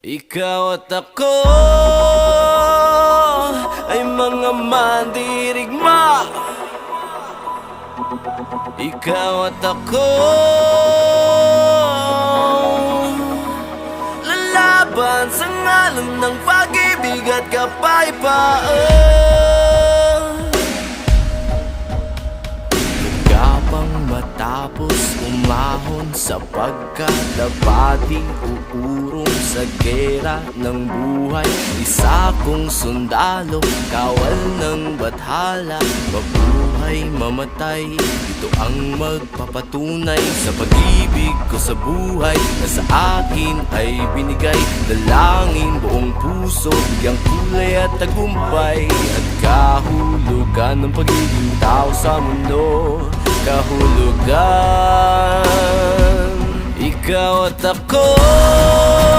Ikaw at ako ay mga mandirigma. Ikaw at ako lalaban sa ngalan ng pag-ibig at kapayapaan. Gapang matapos umahon sa pagkadabati, uurong sa gera ng buhay. Isa kong sundalo, kawal ng bathala, mabuhay, mamatay, ito ang magpapatunay sa pag-ibig ko sa buhay na sa akin ay binigay. Dalangin buong puso, bigyang kulay at tagumpay, at kahulugan ng pagiging tao sa mundo. Kahulugan, ikaw at ako.